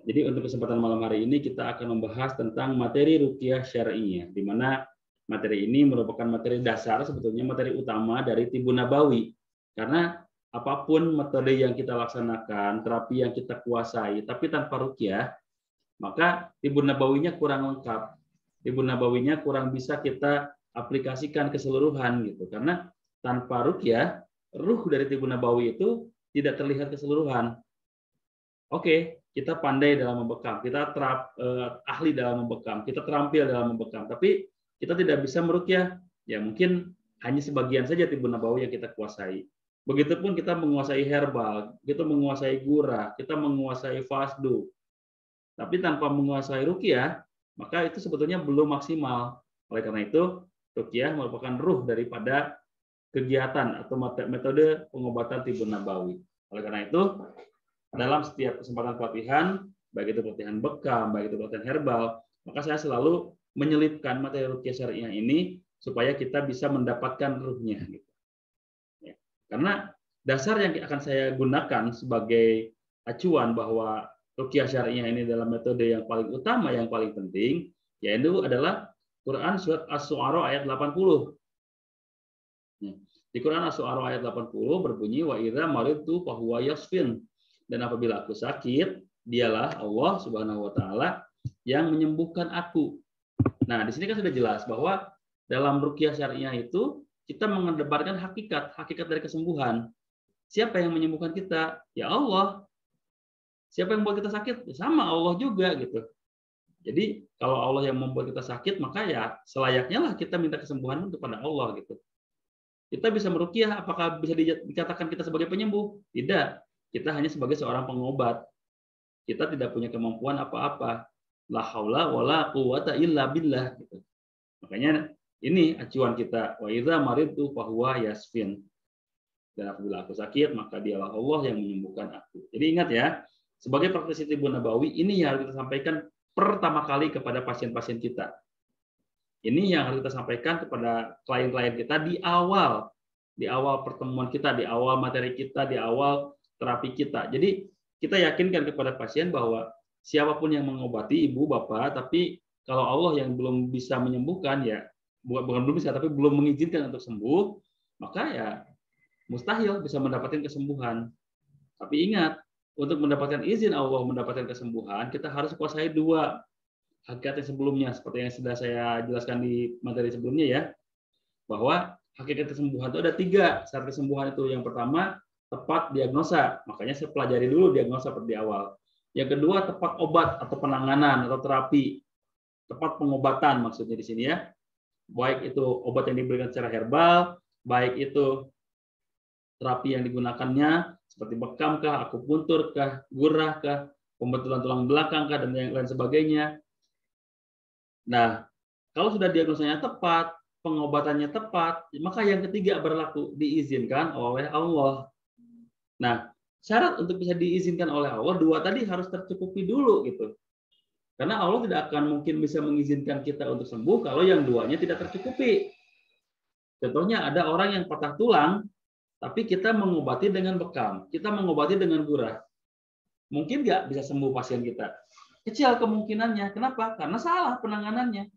Jadi untuk kesempatan malam hari ini kita akan membahas tentang materi ruqyah syar'iyyah, di mana materi ini merupakan materi dasar, sebetulnya materi utama dari Tibun Nabawi. Karena apapun metode yang kita laksanakan, terapi yang kita kuasai, tapi tanpa ruqyah, maka Tibun Nabawinya kurang lengkap. Tibun Nabawinya kurang bisa kita aplikasikan keseluruhan gitu. Karena tanpa ruqyah, ruh dari Tibun Nabawi itu tidak terlihat keseluruhan. Oke, kita pandai dalam membekam, kita ahli dalam membekam, kita terampil dalam membekam, tapi kita tidak bisa meruqyah. Ya mungkin hanya sebagian saja Tibun Nabawi yang kita kuasai. Begitupun kita menguasai herbal, kita menguasai gurah, kita menguasai fasdu. Tapi tanpa menguasai ruqyah, maka itu sebetulnya belum maksimal. Oleh karena itu, ruqyah merupakan ruh daripada kegiatan atau metode pengobatan Tibun Nabawi. Oleh karena itu, dalam setiap kesempatan pelatihan, baik itu pelatihan bekam, baik itu pelatihan herbal, maka saya selalu menyelipkan materi ruqyah syariah ini supaya kita bisa mendapatkan ruhnya. Ya. Karena dasar yang akan saya gunakan sebagai acuan bahwa ruqyah syariah ini adalah metode yang paling utama, yang paling penting, yaitu adalah Quran surat Asy-Syu'ara ayat 80. Di Quran Asy-Syu'ara ayat 80 berbunyi wa idza maridtu fa huwa yashfin. Dan apabila aku sakit, dialah Allah Subhanahu wa taala yang menyembuhkan aku. Nah, di sini kan sudah jelas bahwa dalam ruqyah syariah itu kita mengedepankan hakikat dari kesembuhan. Siapa yang menyembuhkan kita? Ya Allah. Siapa yang membuat kita sakit? Ya sama Allah juga gitu. Jadi kalau Allah yang membuat kita sakit, maka ya selayaknya lah kita minta kesembuhan kepada Allah gitu. Kita bisa meruqyah, apakah bisa dikatakan kita sebagai penyembuh? Tidak. Kita hanya sebagai seorang pengobat. Kita tidak punya kemampuan apa-apa. La haula wala quwata illa billah gitu. Makanya ini acuan kita. Wa idza maridtu fa huwa yasfin. Dan apabila aku sakit, maka dialah Allah yang menyembuhkan aku. Jadi ingat ya, sebagai praktisi Tibun Nabawi, ini yang harus kita sampaikan pertama kali kepada pasien-pasien kita. Ini yang harus kita sampaikan kepada klien-klien kita di awal pertemuan kita, di awal materi kita, di awal terapi kita. Jadi kita yakinkan kepada pasien bahwa siapapun yang mengobati, ibu, bapak, tapi kalau Allah yang belum bisa menyembuhkan, ya bukan belum bisa, tapi belum mengizinkan untuk sembuh, maka ya mustahil bisa mendapatkan kesembuhan. Tapi ingat, untuk mendapatkan izin Allah mendapatkan kesembuhan, kita harus kuasai dua hakikat yang sebelumnya, seperti yang sudah saya jelaskan di materi sebelumnya ya, bahwa hakikat kesembuhan itu ada 3 syarat kesembuhan itu. Yang pertama, tepat diagnosa. Makanya saya pelajari dulu diagnosa di awal. Yang kedua, tepat obat atau penanganan atau terapi. Tepat pengobatan maksudnya di sini ya. Baik itu obat yang diberikan secara herbal, baik itu terapi yang digunakannya seperti bekam kah, akupuntur kah, gurah kah, pembetulan tulang belakang kah, dan yang lain sebagainya. Nah, kalau sudah diagnosanya tepat, pengobatannya tepat, maka yang ketiga berlaku, diizinkan oleh Allah. Nah, syarat untuk bisa diizinkan oleh Allah, 2 tadi harus tercukupi dulu gitu. Karena Allah tidak akan mungkin bisa mengizinkan kita untuk sembuh kalau yang 2-nya tidak tercukupi. Contohnya ada orang yang patah tulang, tapi kita mengobati dengan bekam, kita mengobati dengan gurah. Mungkin nggak bisa sembuh pasien kita. Kecil kemungkinannya. Kenapa? Karena salah penanganannya.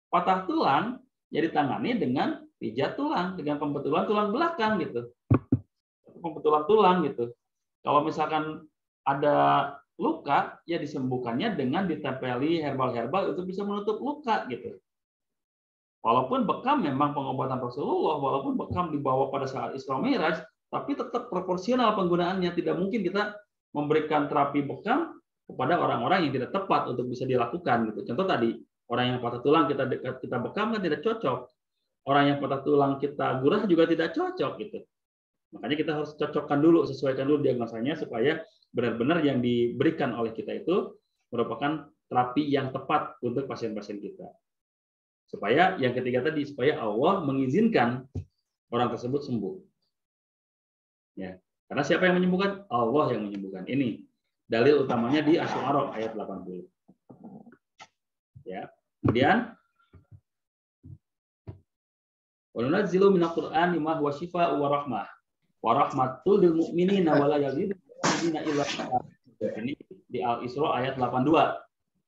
Patah tulang ya ditangani dengan pijat tulang, dengan pembetulan tulang belakang gitu. Pembetulan tulang gitu. Kalau misalkan ada luka, ya disembuhkannya dengan ditempeli herbal-herbal untuk bisa menutup luka gitu. Walaupun bekam memang pengobatan Rasulullah, walaupun bekam dibawa pada saat Isra Mi'raj, tapi tetap proporsional penggunaannya. Tidak mungkin kita memberikan terapi bekam kepada orang-orang yang tidak tepat untuk bisa dilakukan gitu. Contoh tadi, orang yang patah tulang kita bekam kan tidak cocok. Orang yang patah tulang kita gurah juga tidak cocok gitu. Makanya kita harus cocokkan dulu, sesuaikan dulu diagnosanya supaya benar-benar yang diberikan oleh kita itu merupakan terapi yang tepat untuk pasien-pasien kita. Supaya yang ketiga tadi, supaya Allah mengizinkan orang tersebut sembuh. Ya. Karena siapa yang menyembuhkan? Allah yang menyembuhkan. Ini dalil utamanya di Asy-Syu'ara ayat 80. Ya. Kemudian wa nunazzilu minal Qur'ani ma huwa syifaa'un wa rahmah wa rahmatul lil mu'minina wa la yazidu mu'minina illa ini di Al-Isra ayat 82.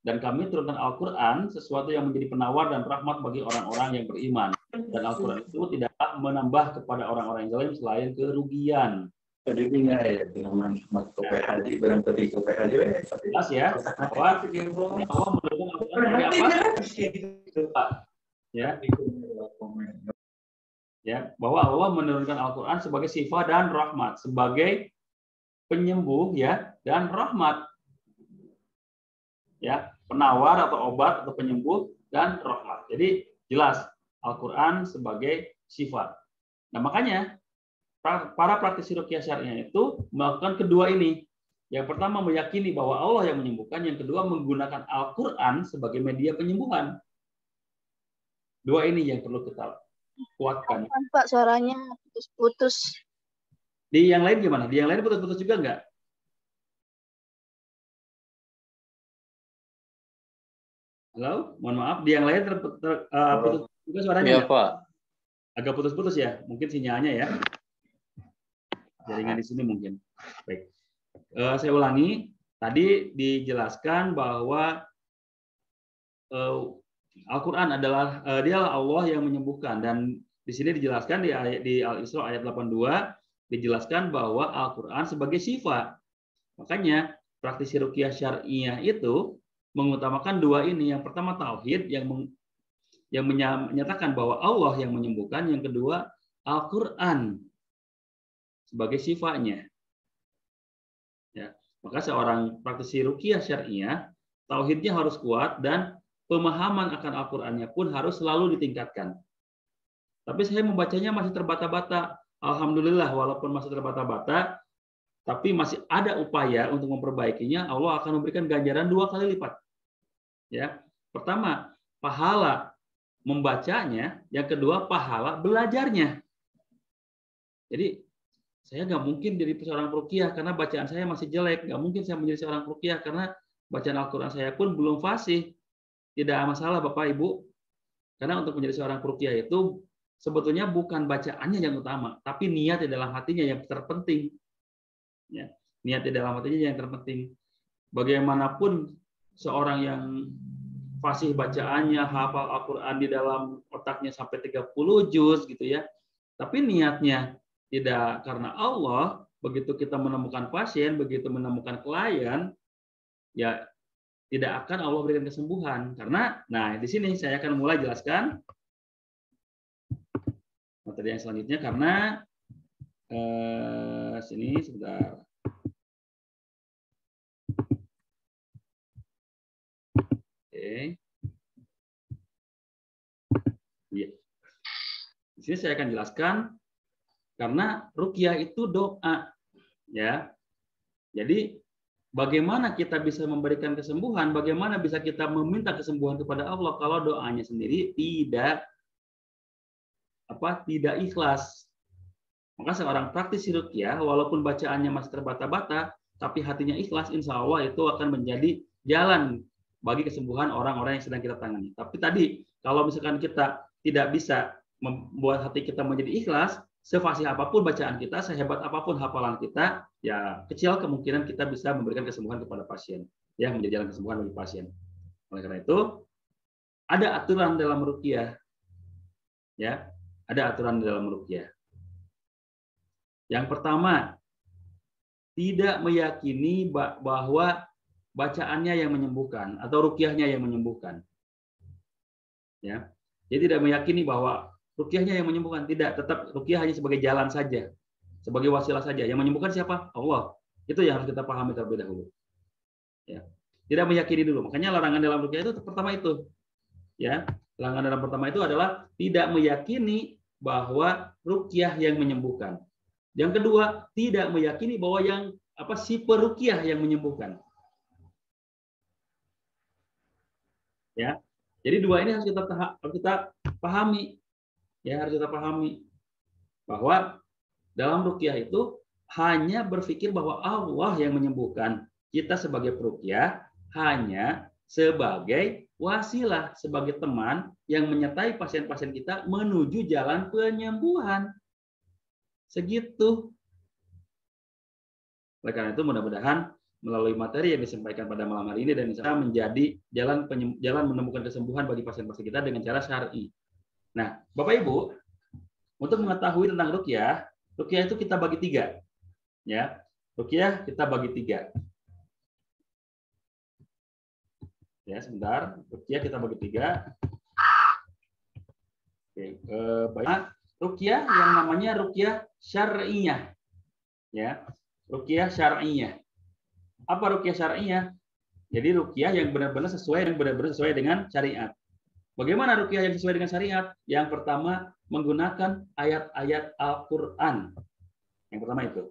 Dan kami turunkan Al-Quran sesuatu yang menjadi penawar dan rahmat bagi orang-orang yang beriman. Dan Al-Quran itu tidaklah menambah kepada orang-orang yang zalim selain kerugian. Jadi ini ya dengan masuk haji berarti jelas ya bahwa Allah menurunkan Al-Quran sebagai apa? Ya, bahwa Allah menurunkan Al-Quran sebagai sifat dan rahmat, sebagai penyembuh ya dan rahmat. Ya, penawar atau obat atau penyembuh dan rahmat. Jadi jelas Al-Quran sebagai sifat. Nah, makanya para praktisi ruqyah syariah itu melakukan kedua ini. Yang pertama meyakini bahwa Allah yang menyembuhkan, yang kedua menggunakan Al-Quran sebagai media penyembuhan. Dua ini yang perlu kita kuatkan. Pak, suaranya putus-putus. Di yang lain gimana? Di yang lain putus-putus juga enggak? Halo, mohon maaf. Di yang lain putus juga suaranya? Iya, Pak. Agak putus-putus ya, mungkin sinyalnya ya. Jaringan di sini mungkin. Baik. Saya ulangi. Tadi dijelaskan bahwa Al-Quran adalah dialah Allah yang menyembuhkan, dan di sini dijelaskan di Al-Isra ayat 82 dijelaskan bahwa Al-Quran sebagai sifat. Makanya praktisi ruqyah syariah itu mengutamakan dua ini. Yang pertama tauhid yang menyatakan bahwa Allah yang menyembuhkan, yang kedua Al-Quran sebagai sifatnya. Ya, maka seorang praktisi ruqyah syariah tauhidnya harus kuat dan pemahaman akan Al-Qur'annya pun harus selalu ditingkatkan. Tapi saya membacanya masih terbata-bata. Alhamdulillah, walaupun masih terbata-bata, tapi masih ada upaya untuk memperbaikinya. Allah akan memberikan ganjaran 2 kali lipat. Ya, pertama pahala membacanya, yang kedua pahala belajarnya. Jadi saya nggak mungkin jadi seorang ruqyah karena bacaan saya masih jelek. Nggak mungkin saya menjadi seorang ruqyah karena bacaan Al-Quran saya pun belum fasih. Tidak masalah Bapak Ibu. Karena untuk menjadi seorang ruqyah itu sebetulnya bukan bacaannya yang utama, tapi niat di dalam hatinya yang terpenting. Ya, niat di dalam hatinya yang terpenting. Bagaimanapun seorang yang fasih bacaannya, hafal Al-Quran di dalam otaknya sampai 30 juz gitu ya. Tapi niatnya tidak karena Allah, begitu kita menemukan pasien, begitu menemukan klien, ya tidak akan Allah berikan kesembuhan. Karena, nah di sini saya akan mulai jelaskan materi yang selanjutnya karena sini sebentar. Oke. Ya. Di sini saya akan jelaskan karena ruqyah itu doa, ya. Jadi bagaimana kita bisa memberikan kesembuhan? Bagaimana bisa kita meminta kesembuhan kepada Allah kalau doanya sendiri tidak ikhlas? Maka seorang praktisi ruqyah, walaupun bacaannya masih terbata-bata, tapi hatinya ikhlas, insya Allah itu akan menjadi jalan bagi kesembuhan orang-orang yang sedang kita tangani. Tapi tadi kalau misalkan kita tidak bisa membuat hati kita menjadi ikhlas, sefasih apapun bacaan kita, sehebat apapun hafalan kita, ya kecil kemungkinan kita bisa memberikan kesembuhan kepada pasien, ya menjadi jalan kesembuhan bagi pasien. Oleh karena itu, ada aturan dalam ruqyah, ya, ada aturan dalam ruqyah. Yang pertama, tidak meyakini bahwa bacaannya yang menyembuhkan atau ruqyahnya yang menyembuhkan. Ya, jadi tidak meyakini bahwa ruqyahnya yang menyembuhkan, tidak, tetap ruqyah hanya sebagai jalan saja, sebagai wasilah saja. Yang menyembuhkan siapa? Allah. Itu yang harus kita pahami terlebih dahulu. Ya. Tidak meyakini dulu. Makanya larangan dalam ruqyah itu pertama itu. Ya, larangan dalam pertama itu adalah tidak meyakini bahwa ruqyah yang menyembuhkan. Yang kedua, tidak meyakini bahwa si peruqyah yang menyembuhkan. Ya. Jadi dua ini harus kita pahami. Ya, harus kita pahami bahwa dalam ruqyah itu hanya berpikir bahwa Allah yang menyembuhkan. Kita sebagai peruqyah hanya sebagai wasilah, sebagai teman yang menyertai pasien-pasien kita menuju jalan penyembuhan. Segitu. Oleh karena itu mudah-mudahan melalui materi yang disampaikan pada malam hari ini dan bisa menjadi jalan menemukan kesembuhan bagi pasien-pasien kita dengan cara syar'i. Nah, Bapak Ibu, untuk mengetahui tentang ruqyah itu kita bagi 3. Ya. Ruqyah kita bagi 3. Ya, sebentar. Ruqyah kita bagi 3. Oke, baik. Ruqyah yang namanya ruqyah syar'iyah. Ya. Ruqyah syar'iyah. Apa ruqyah syar'iyah? Jadi ruqyah yang benar-benar sesuai dengan syariat. Bagaimana ruqyah yang sesuai dengan syariat? Yang pertama, menggunakan ayat-ayat Al-Qur'an. Yang pertama itu.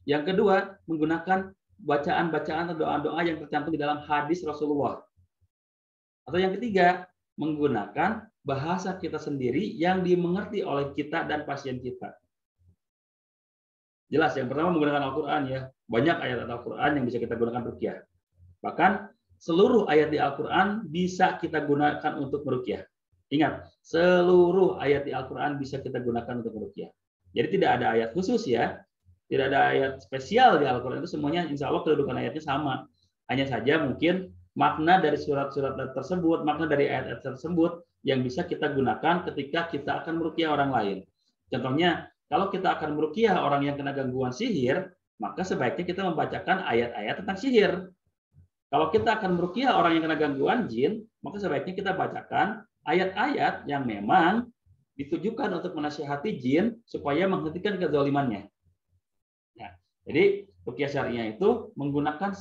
Yang kedua, menggunakan bacaan-bacaan atau doa-doa yang tercantum di dalam hadis Rasulullah. Atau yang ketiga, menggunakan bahasa kita sendiri yang dimengerti oleh kita dan pasien kita. Jelas, yang pertama menggunakan Al-Quran ya. Banyak ayat Al-Quran yang bisa kita gunakan ruqyah. Bahkan seluruh ayat di Al-Quran bisa kita gunakan untuk meruqyah. Ingat, seluruh ayat di Al-Quran bisa kita gunakan untuk meruqyah. Jadi tidak ada ayat khusus ya. Tidak ada ayat spesial di Al-Quran, itu semuanya insya Allah kedudukan ayatnya sama. Hanya saja mungkin makna dari surat-surat tersebut, makna dari ayat-ayat tersebut yang bisa kita gunakan ketika kita akan meruqyah orang lain. Contohnya, kalau kita akan meruqyah orang yang kena gangguan sihir, maka sebaiknya kita membacakan ayat-ayat tentang sihir. Kalau kita akan meruqyah orang yang kena gangguan jin, maka sebaiknya kita bacakan ayat-ayat yang memang ditujukan untuk menasihati jin supaya menghentikan kezalimannya. Ya, jadi ruqyah syariah itu menggunakan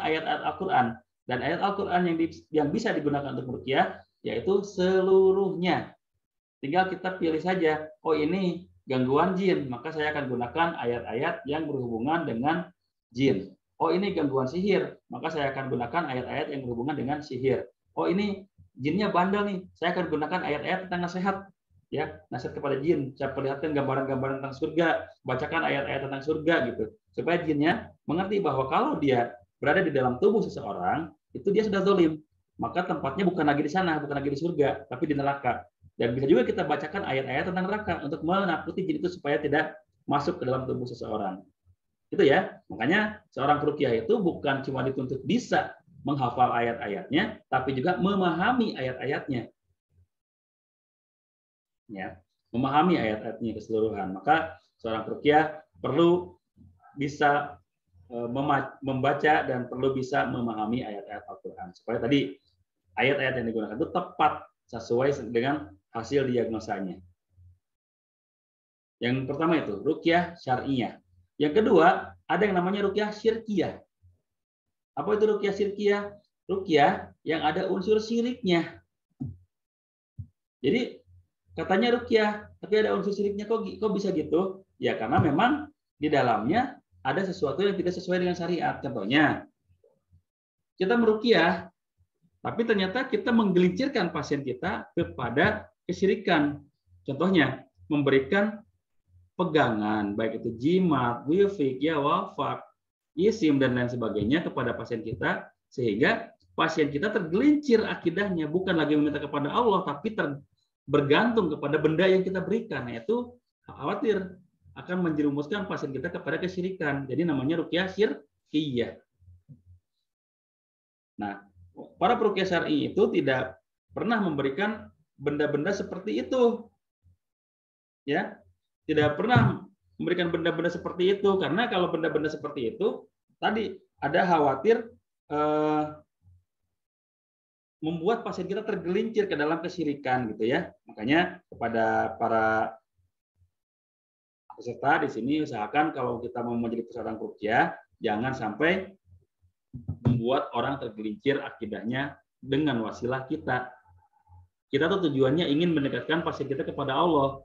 ayat-ayat Al-Quran, dan ayat Al-Quran yang bisa digunakan untuk meruqyah yaitu seluruhnya. Tinggal kita pilih saja, oh ini gangguan jin, maka saya akan gunakan ayat-ayat yang berhubungan dengan jin. Oh ini gangguan sihir, maka saya akan gunakan ayat-ayat yang berhubungan dengan sihir. Oh ini jinnya bandel nih, saya akan gunakan ayat-ayat tentang nasihat. Ya, nasihat kepada jin, saya perlihatkan gambaran-gambaran tentang surga, bacakan ayat-ayat tentang surga gitu, supaya jinnya mengerti bahwa kalau dia berada di dalam tubuh seseorang, itu dia sudah zalim, maka tempatnya bukan lagi di sana, bukan lagi di surga, tapi di neraka. Dan bisa juga kita bacakan ayat-ayat tentang neraka untuk menakuti jin itu supaya tidak masuk ke dalam tubuh seseorang. Itu ya, makanya seorang peruqyah itu bukan cuma dituntut bisa menghafal ayat-ayatnya, tapi juga memahami ayat-ayatnya. Ya, memahami ayat-ayatnya keseluruhan. Maka seorang peruqyah perlu bisa membaca dan perlu bisa memahami ayat-ayat Al-Quran supaya tadi ayat-ayat yang digunakan itu tepat sesuai dengan hasil diagnosanya. Yang pertama itu ruqyah syar'iyah. Yang kedua ada yang namanya ruqyah syirkiyah. Apa itu ruqyah syirkiyah? Ruqyah yang ada unsur syiriknya. Jadi katanya ruqyah, tapi ada unsur syiriknya, kok bisa gitu? Ya karena memang di dalamnya ada sesuatu yang tidak sesuai dengan syariat. Contohnya, kita meruqyah, tapi ternyata kita menggelincirkan pasien kita kepada kesyirikan. Contohnya, memberikan pegangan, baik itu jimat, wilfik, ya wafak, isim, dan lain sebagainya kepada pasien kita, sehingga pasien kita tergelincir akidahnya, bukan lagi meminta kepada Allah, tapi bergantung kepada benda yang kita berikan, yaitu khawatir akan menjerumuskan pasien kita kepada kesyirikan. Jadi namanya ruqyah syirkiyah. Nah, para peruqyah syar'i itu tidak pernah memberikan benda-benda seperti itu. Ya, tidak pernah memberikan benda-benda seperti itu karena kalau benda-benda seperti itu tadi ada khawatir membuat pasien kita tergelincir ke dalam kesyirikan gitu ya. Makanya kepada para peserta di sini usahakan kalau kita mau menjadi peserta ruqyah jangan sampai membuat orang tergelincir akidahnya dengan wasilah kita. Kita tuh tujuannya ingin mendekatkan pasien kita kepada Allah,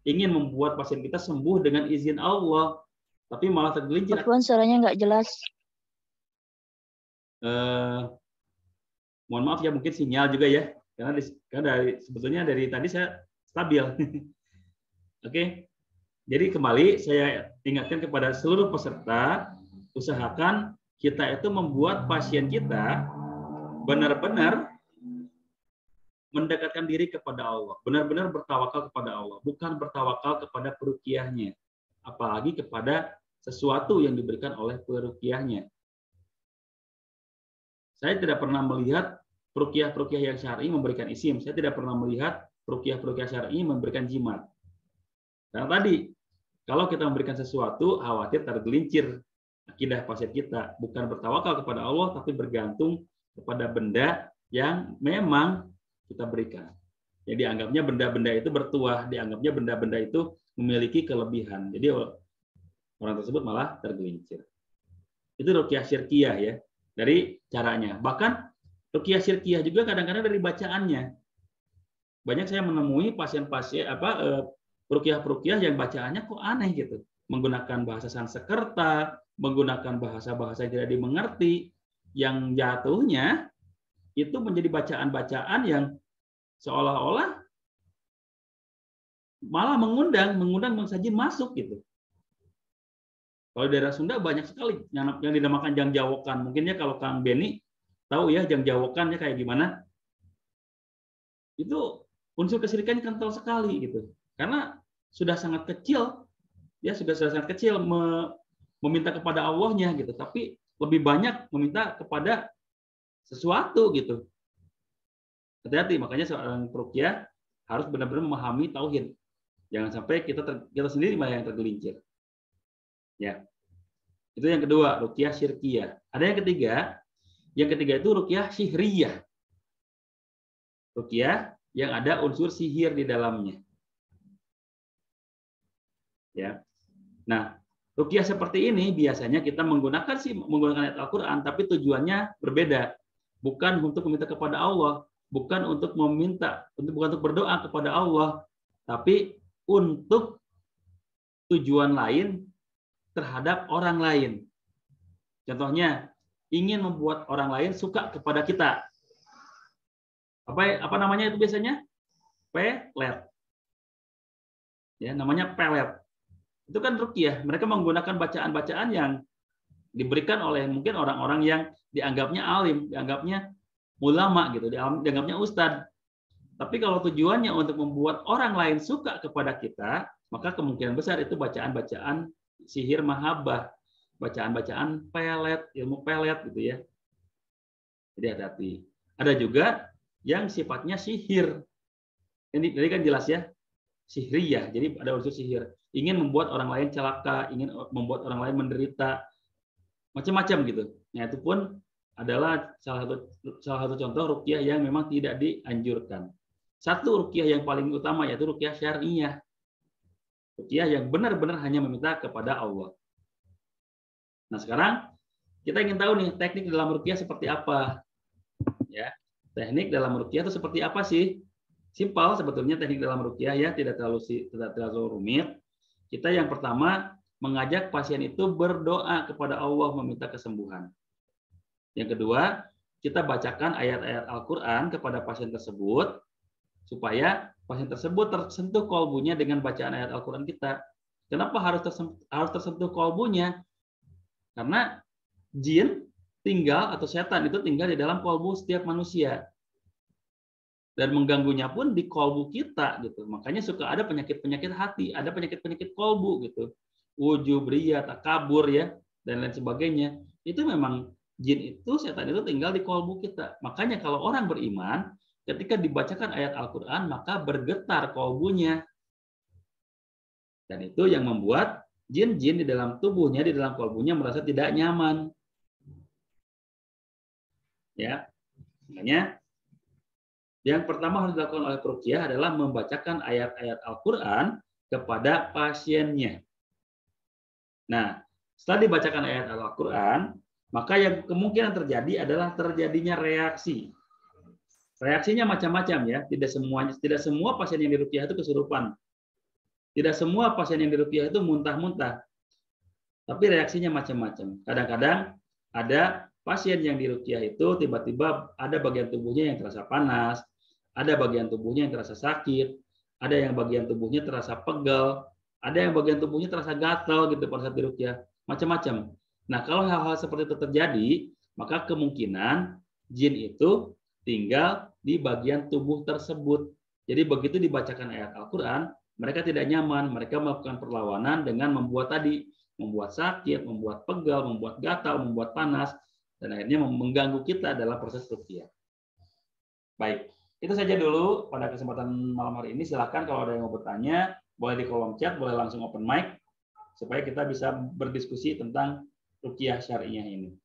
ingin membuat pasien kita sembuh dengan izin Allah, tapi malah tergelincir. Afwan, suaranya nggak jelas. Mohon maaf ya, mungkin sinyal juga ya, karena sebetulnya dari tadi saya stabil. Oke, jadi kembali saya ingatkan kepada seluruh peserta, usahakan kita itu membuat pasien kita benar-benar mendekatkan diri kepada Allah, benar-benar bertawakal kepada Allah, bukan bertawakal kepada peruqyahnya, apalagi kepada sesuatu yang diberikan oleh peruqyahnya. Saya tidak pernah melihat ruqyah-ruqyah yang syar'i memberikan isim. Saya tidak pernah melihat ruqyah-ruqyah syar'i memberikan jimat. Karena tadi, kalau kita memberikan sesuatu, khawatir tergelincir akidah pasien kita. Bukan bertawakal kepada Allah, tapi bergantung kepada benda yang memang kita berikan. Jadi dianggapnya benda-benda itu bertuah, dianggapnya benda-benda itu memiliki kelebihan. Jadi orang tersebut malah tergelincir. Itu ruqyah syirkiyah ya, dari caranya. Bahkan ruqyah syirkiyah juga kadang-kadang dari bacaannya. Banyak saya menemui pasien-pasien ruqyah-ruqyah yang bacaannya kok aneh gitu. Menggunakan bahasa Sanskerta, menggunakan bahasa-bahasa yang tidak dimengerti, yang jatuhnya itu menjadi bacaan-bacaan yang seolah-olah malah mengundang mensajin masuk gitu. Kalau di daerah Sunda banyak sekali yang dinamakan jangjawokan. Mungkinnya kalau Kang Beni tahu ya jangjawokannya kayak gimana. Itu unsur kesyirikannya kental sekali gitu. Karena sudah sangat kecil, ya sudah sangat kecil meminta kepada Allahnya gitu. Tapi lebih banyak meminta kepada sesuatu gitu. Hati-hati, makanya seorang ruqyah harus benar-benar memahami tauhid. Jangan sampai kita sendiri malah yang tergelincir. Ya. Itu yang kedua, ruqyah syirkiyah. Ada yang ketiga. Yang ketiga itu ruqyah sihriyah. Ruqyah yang ada unsur sihir di dalamnya. Ya. Nah, ruqyah seperti ini biasanya kita menggunakan ayat Al-Qur'an tapi tujuannya berbeda. Bukan untuk meminta kepada Allah, bukan untuk berdoa kepada Allah, tapi untuk tujuan lain terhadap orang lain. Contohnya, ingin membuat orang lain suka kepada kita. Apa namanya itu biasanya? Pelet. Ya, namanya pelet. Itu kan ruqyah. Mereka menggunakan bacaan-bacaan yang diberikan oleh mungkin orang-orang yang dianggapnya alim, dianggapnya ulama gitu, dianggapnya ustadz. Tapi kalau tujuannya untuk membuat orang lain suka kepada kita, maka kemungkinan besar itu bacaan-bacaan sihir mahabbah, bacaan-bacaan pelet, ilmu pelet gitu ya. Jadi hati-hati. Ada juga yang sifatnya sihir. Ini tadi kan jelas ya, sihriyah. Jadi ada unsur sihir. Ingin membuat orang lain celaka, ingin membuat orang lain menderita, macam-macam gitu. Nah itu pun adalah salah satu contoh ruqyah yang memang tidak dianjurkan. Satu ruqyah yang paling utama yaitu ruqyah syar'iyah. Ruqyah yang benar-benar hanya meminta kepada Allah. Nah sekarang kita ingin tahu nih teknik dalam ruqyah seperti apa. Ya, teknik dalam ruqyah itu seperti apa sih? Simpel sebetulnya teknik dalam ruqyah ya, tidak terlalu rumit. Kita yang pertama mengajak pasien itu berdoa kepada Allah meminta kesembuhan. Yang kedua, kita bacakan ayat-ayat Al-Qur'an kepada pasien tersebut supaya pasien tersebut tersentuh kolbunya dengan bacaan ayat Al-Qur'an kita. Kenapa harus tersentuh kolbunya? Karena jin tinggal atau setan itu tinggal di dalam kolbu setiap manusia. Dan mengganggunya pun di kolbu kita gitu. Makanya suka ada penyakit-penyakit hati, ada penyakit-penyakit kolbu gitu. Ujub, riya, takabur ya, dan lain sebagainya. Itu memang jin itu, setan itu tinggal di kolbu kita. Makanya kalau orang beriman, ketika dibacakan ayat Al-Qur'an, maka bergetar kolbunya. Dan itu yang membuat jin-jin di dalam tubuhnya, di dalam kolbunya merasa tidak nyaman. Ya. Makanya yang pertama harus dilakukan oleh ruqyah adalah membacakan ayat-ayat Al-Qur'an kepada pasiennya. Nah, setelah dibacakan ayat Al-Qur'an, maka yang kemungkinan terjadi adalah terjadinya reaksi. Reaksinya macam-macam ya, tidak semua pasien yang diruqyah itu kesurupan. Tidak semua pasien yang diruqyah itu muntah-muntah. Tapi reaksinya macam-macam. Kadang-kadang ada pasien yang diruqyah itu tiba-tiba ada bagian tubuhnya yang terasa panas, ada bagian tubuhnya yang terasa sakit, ada yang bagian tubuhnya terasa pegal, ada yang bagian tubuhnya terasa gatal gitu pada saat diruqyah, macam-macam. Nah, kalau hal-hal seperti itu terjadi, maka kemungkinan jin itu tinggal di bagian tubuh tersebut. Jadi begitu dibacakan ayat Al-Qur'an, mereka tidak nyaman, mereka melakukan perlawanan dengan membuat sakit, membuat pegal, membuat gatal, membuat panas. dan akhirnya mengganggu kita dalam proses ruqyah. Baik, itu saja dulu pada kesempatan malam hari ini. Silakan kalau ada yang mau bertanya, boleh di kolom chat, boleh langsung open mic supaya kita bisa berdiskusi tentang ruqyah syariah ini.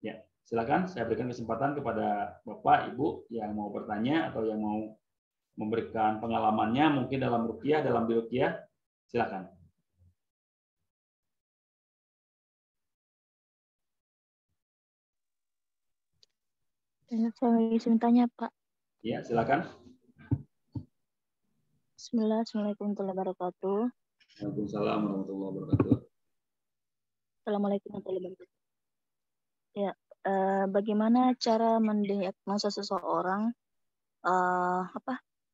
Ya, silakan saya berikan kesempatan kepada Bapak, Ibu yang mau bertanya atau yang mau memberikan pengalamannya mungkin dalam ruqyah, dalam diruqyah. Silakan. Saya izin tanya, Pak. Ya, silakan. Bismillah, Assalamualaikum warahmatullahi wabarakatuh. Waalaikumsalam warahmatullahi wabarakatuh. Assalamualaikum warahmatullahi wabarakatuh. Ya, bagaimana cara mendiagnosa seseorang?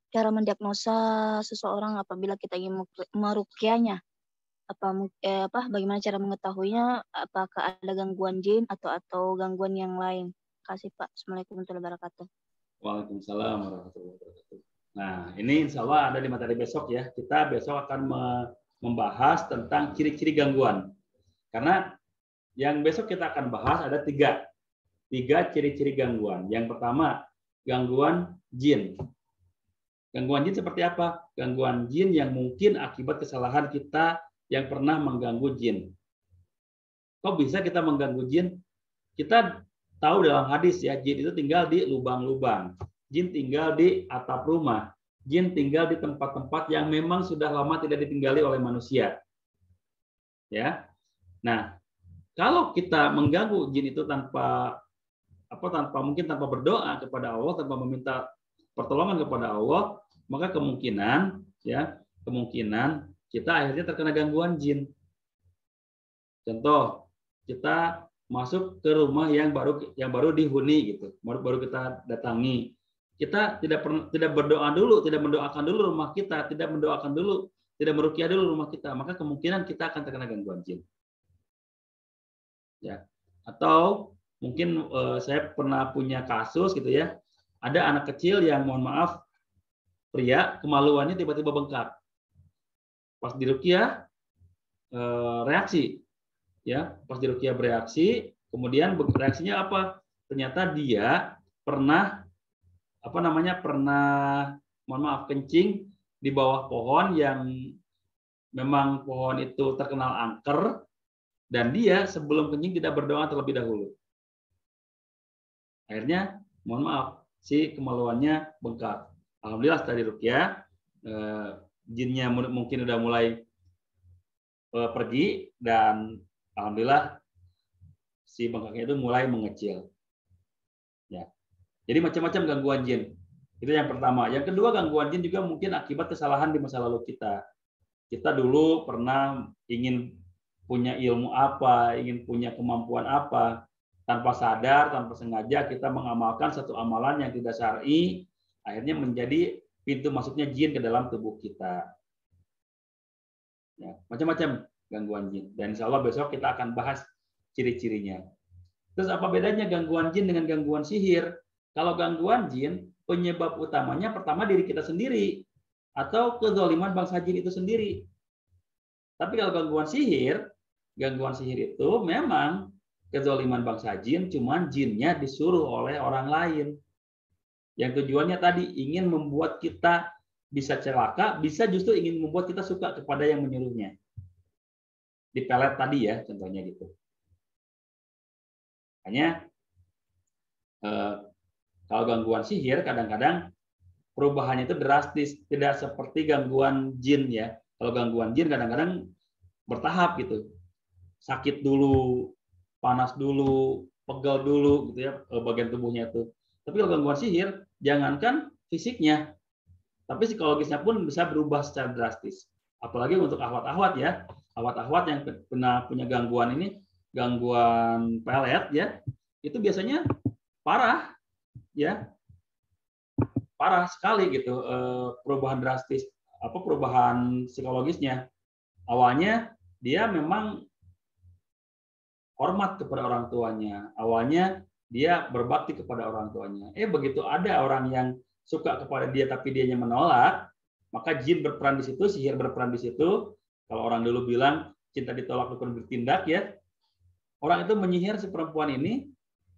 Cara mendiagnosa seseorang apabila kita ingin meruqyahnya? Bagaimana cara mengetahuinya? Apakah ada gangguan jin atau gangguan yang lain? Kasih Pak. Assalamualaikum warahmatullahi wabarakatuh. Waalaikumsalam warahmatullahi wabarakatuh. Nah, ini insya Allah ada di materi besok ya. Kita besok akan membahas tentang ciri-ciri gangguan. Karena yang besok kita akan bahas ada tiga ciri-ciri gangguan. Yang pertama, gangguan jin. Gangguan jin seperti apa? Gangguan jin yang mungkin akibat kesalahan kita yang pernah mengganggu jin. Kok bisa kita mengganggu jin? Kita tahu dalam hadis ya, jin itu tinggal di lubang-lubang. Jin tinggal di atap rumah. Jin tinggal di tempat-tempat yang memang sudah lama tidak ditinggali oleh manusia. Ya. Nah, kalau kita mengganggu jin itu tanpa berdoa kepada Allah, tanpa meminta pertolongan kepada Allah, maka kemungkinan kita akhirnya terkena gangguan jin. Contoh, kita masuk ke rumah yang baru dihuni gitu, baru kita datangi. Kita tidak berdoa dulu, tidak mendoakan dulu rumah kita, tidak meruqyah dulu rumah kita, maka kemungkinan kita akan terkena gangguan jin. Ya. Atau mungkin saya pernah punya kasus gitu ya. Ada anak kecil yang mohon maaf pria, kemaluannya tiba-tiba bengkak. Pas diruqyah reaksi. Ya, pas diruqyah bereaksi, kemudian reaksinya apa? Ternyata dia pernah mohon maaf kencing di bawah pohon yang memang pohon itu terkenal angker, dan dia sebelum kencing tidak berdoa terlebih dahulu. Akhirnya mohon maaf si kemaluannya bengkak. Alhamdulillah setelah diruqyah jinnya mungkin udah mulai pergi, dan alhamdulillah si bengkaknya itu mulai mengecil. Ya. Jadi macam-macam gangguan jin. Itu yang pertama. Yang kedua, gangguan jin juga mungkin akibat kesalahan di masa lalu kita. Kita dulu pernah ingin punya ilmu apa, ingin punya kemampuan apa, tanpa sadar, tanpa sengaja kita mengamalkan satu amalan yang tidak syar'i, akhirnya menjadi pintu masuknya jin ke dalam tubuh kita. Ya, macam-macam gangguan jin. Dan insya Allah besok kita akan bahas ciri-cirinya. Terus apa bedanya gangguan jin dengan gangguan sihir? Kalau gangguan jin, penyebab utamanya pertama diri kita sendiri atau kezaliman bangsa jin itu sendiri. Tapi kalau gangguan sihir itu memang kezaliman bangsa jin, cuman jinnya disuruh oleh orang lain. Yang tujuannya tadi ingin membuat kita bisa celaka, bisa justru ingin membuat kita suka kepada yang menyuruhnya. Di pelet tadi ya, contohnya gitu. Hanya kalau gangguan sihir kadang-kadang perubahannya itu drastis, tidak seperti gangguan jin ya. Kalau gangguan jin kadang-kadang bertahap gitu. Sakit dulu, panas dulu, pegal dulu gitu ya bagian tubuhnya itu. Tapi kalau gangguan sihir, jangankan fisiknya, tapi psikologisnya pun bisa berubah secara drastis. Apalagi untuk ahwat-ahwat ya. Ahwat-ahwat yang punya gangguan ini, gangguan pelet ya, itu biasanya parah. Ya, parah sekali gitu perubahan drastis, perubahan psikologisnya. Awalnya dia memang hormat kepada orang tuanya, awalnya dia berbakti kepada orang tuanya. Begitu ada orang yang suka kepada dia tapi dianya menolak, maka jin berperan di situ, sihir berperan di situ. Kalau orang dulu bilang cinta ditolak bukan bertindak ya, orang itu menyihir si perempuan ini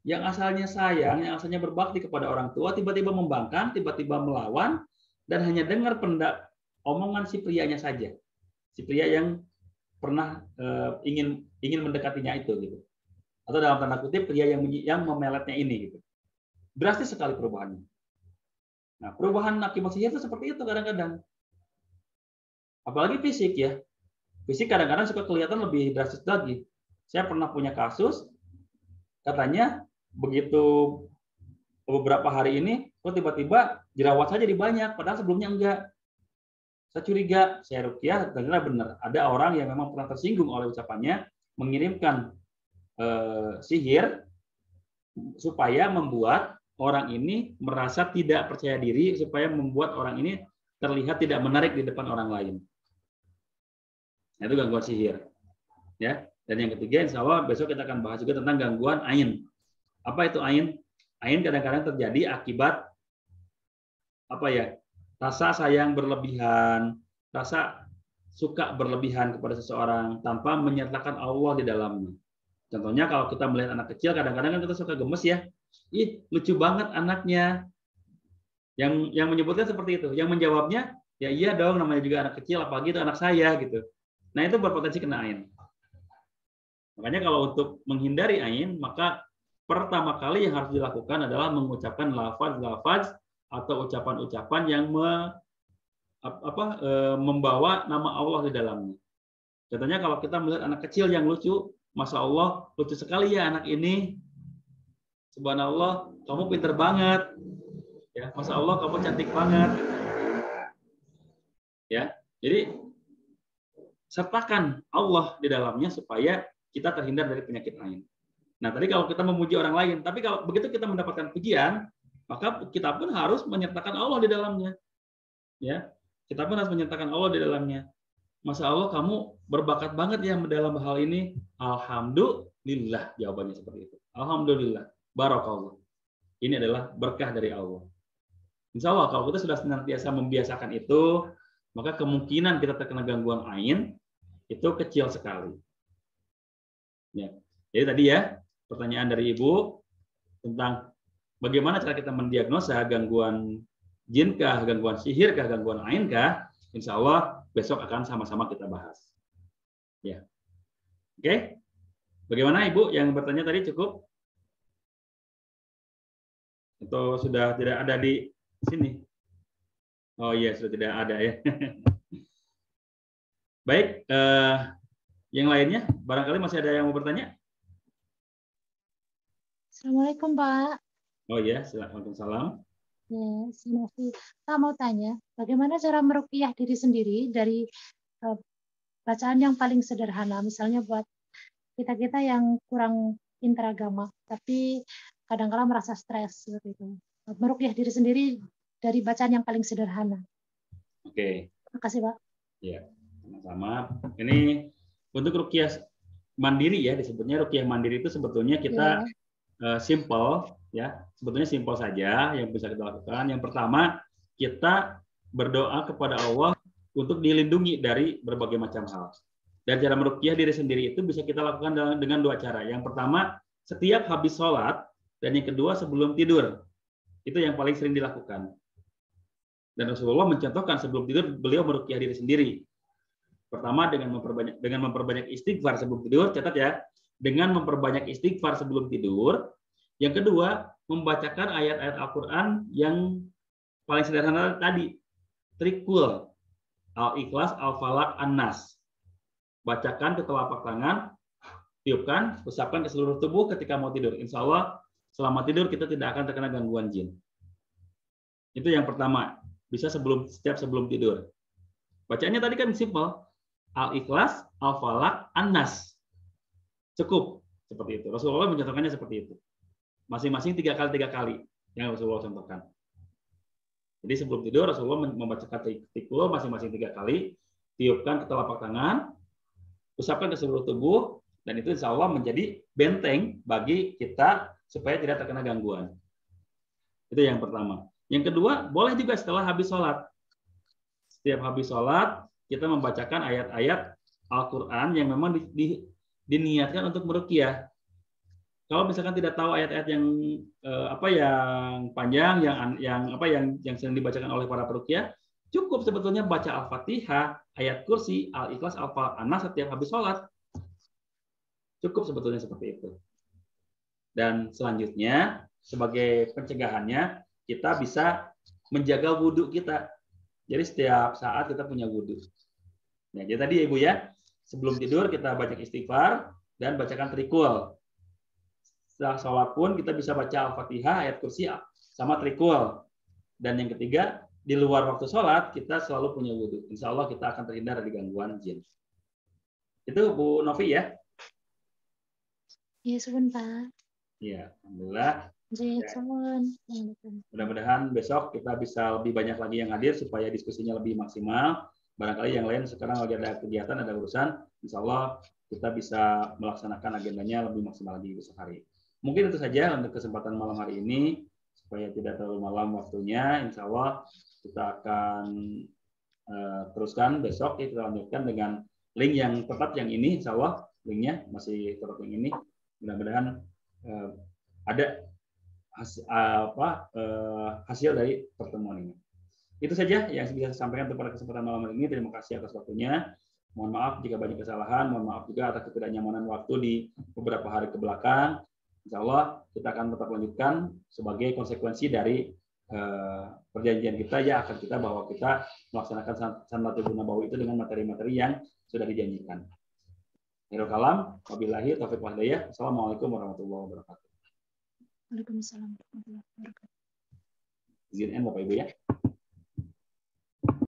yang asalnya sayang, yang asalnya berbakti kepada orang tua, tiba-tiba membangkang, tiba-tiba melawan, dan hanya dengar omongan si prianya saja. Si pria yang pernah ingin mendekatinya itu gitu. Atau dalam tanda kutip pria yang memeletnya ini gitu. Drastis sekali perubahannya. Nah, perubahan akibat sihir itu seperti itu kadang-kadang. Apalagi fisik ya. Fisik kadang-kadang suka kelihatan lebih drastis lagi. Saya pernah punya kasus, katanya begitu beberapa hari ini, kok tiba-tiba jerawat saja jadi banyak, padahal sebelumnya enggak. Saya curiga, saya ruqyah, ternyata benar. Ada orang yang memang pernah tersinggung oleh ucapannya, mengirimkan sihir supaya membuat orang ini merasa tidak percaya diri, supaya membuat orang ini terlihat tidak menarik di depan orang lain. Nah, itu gangguan sihir. Ya. Dan yang ketiga, insya Allah besok kita akan bahas juga tentang gangguan ain. Apa itu ain? Ain kadang-kadang terjadi akibat rasa sayang berlebihan, rasa suka berlebihan kepada seseorang tanpa menyertakan Allah di dalamnya. Contohnya kalau kita melihat anak kecil, kadang-kadang kan kita suka gemes ya. Ih, lucu banget anaknya. Yang menyebutnya seperti itu. Yang menjawabnya, ya iya dong, namanya juga anak kecil, apalagi itu anak saya gitu. Nah, itu berpotensi kena ain. Makanya kalau untuk menghindari ain, maka pertama kali yang harus dilakukan adalah mengucapkan lafaz-lafaz atau ucapan-ucapan yang membawa nama Allah di dalamnya. Contohnya kalau kita melihat anak kecil yang lucu, Masya Allah, lucu sekali ya anak ini. Subhanallah, kamu pinter banget. Ya, Masya Allah, kamu cantik banget. Ya, jadi sertakan Allah di dalamnya supaya kita terhindar dari penyakit ain. Nah, tadi kalau kita memuji orang lain, tapi kalau begitu kita mendapatkan pujian, maka kita pun harus menyertakan Allah di dalamnya. Ya, kita pun harus menyertakan Allah di dalamnya. Masya Allah, kamu berbakat banget ya dalam hal ini. Alhamdulillah, jawabannya seperti itu. Alhamdulillah, barakallah. Ini adalah berkah dari Allah. Insya Allah, kalau kita sudah senantiasa membiasakan itu, maka kemungkinan kita terkena gangguan ain itu kecil sekali. Ya. Jadi tadi ya, pertanyaan dari Ibu tentang bagaimana cara kita mendiagnosa gangguan jinkah, gangguan sihirkah, gangguan ainkah, insya Allah besok akan sama-sama kita bahas. Ya, oke. Bagaimana Ibu yang bertanya tadi cukup? Atau sudah tidak ada di sini? Oh iya, sudah tidak ada ya. Baik, yang lainnya barangkali masih ada yang mau bertanya? Assalamualaikum Pak. Oh iya, silakan. Salam. Ya, saya mau tanya, bagaimana cara meruqyah diri sendiri dari bacaan yang paling sederhana, misalnya buat kita-kita yang kurang pintar agama, tapi kadang-kala merasa stres seperti itu. Meruqyah diri sendiri dari bacaan yang paling sederhana. Oke. Terima kasih Pak. Ya, sama-sama. Ini untuk ruqyah mandiri ya, disebutnya ruqyah mandiri itu sebetulnya kita simple ya, sebetulnya simpel saja yang bisa kita lakukan. Yang pertama, kita berdoa kepada Allah untuk dilindungi dari berbagai macam hal. Dan cara meruqyah diri sendiri itu bisa kita lakukan dengan dua cara. Yang pertama, setiap habis sholat, dan yang kedua sebelum tidur. Itu yang paling sering dilakukan. Dan Rasulullah mencontohkan sebelum tidur beliau meruqyah diri sendiri. Pertama dengan memperbanyak istighfar sebelum tidur, catat ya. Dengan memperbanyak istighfar sebelum tidur. Yang kedua, membacakan ayat-ayat Al-Quran yang paling sederhana tadi. Trikul, Al-Ikhlas, Al-Falaq, An-Nas. Bacakan ke telapak tangan, tiupkan, usapkan ke seluruh tubuh ketika mau tidur. Insya Allah, selama tidur kita tidak akan terkena gangguan jin. Itu yang pertama. Bisa setiap sebelum tidur. Bacaannya tadi kan simpel. Al-Ikhlas, Al-Falaq, An-Nas. Cukup seperti itu. Rasulullah mencontohkannya seperti itu. Masing-masing 3 kali yang Rasulullah contohkan. Jadi sebelum tidur Rasulullah membacakan tikul masing-masing 3 kali, tiupkan ke telapak tangan, usapkan ke seluruh tubuh, dan itu insya Allah menjadi benteng bagi kita supaya tidak terkena gangguan. Itu yang pertama. Yang kedua, boleh juga setelah habis sholat. Setiap habis sholat, kita membacakan ayat-ayat Al-Quran yang memang diniatkan untuk meruqyah. Kalau misalkan tidak tahu ayat-ayat yang yang panjang, yang sering dibacakan oleh para peruqyah, cukup sebetulnya baca Al-Fatihah, ayat kursi, Al-Ikhlas, Al-Falaq, An-Nas setiap habis sholat. Cukup sebetulnya seperti itu. Dan selanjutnya, sebagai pencegahannya, kita bisa menjaga wudhu kita. Jadi setiap saat kita punya wudhu. Nah, jadi tadi ya Ibu ya, sebelum tidur kita baca istighfar dan bacakan trikul. Setelah sholat pun kita bisa baca Al-Fatihah, ayat kursi, sama trikul. Dan yang ketiga, di luar waktu sholat, kita selalu punya wudhu. Insya Allah kita akan terhindar dari gangguan jin. Itu Bu Novi ya? Iya, sebentar. Iya, alhamdulillah. Mudah-mudahan besok kita bisa lebih banyak lagi yang hadir supaya diskusinya lebih maksimal. Barangkali yang lain sekarang lagi ada kegiatan, ada urusan. Insya Allah kita bisa melaksanakan agendanya lebih maksimal lagi besok hari. Mungkin itu saja untuk kesempatan malam hari ini. Supaya tidak terlalu malam waktunya, insya Allah kita akan teruskan besok. Kita lanjutkan dengan link yang tetap yang ini, insya Allah linknya masih tetap yang ini. Mudah-mudahan ada hasil dari pertemuan ini. Itu saja yang bisa saya sampaikan pada kesempatan malam hari ini. Terima kasih atas waktunya. Mohon maaf jika banyak kesalahan. Mohon maaf juga atas ketidaknyamanan waktu di beberapa hari ke belakang. Insya Allah kita akan tetap lanjutkan sebagai konsekuensi dari perjanjian kita ya akan kita bahwa kita melaksanakan Sunnatul Nabawi itu dengan materi-materi yang sudah dijanjikan. Akhirul kalam, wabillahi taufiq wal hidayah. Assalamualaikum warahmatullahi wabarakatuh. Waalaikumsalam warahmatullahi wabarakatuh. Izin Bapak Ibu ya.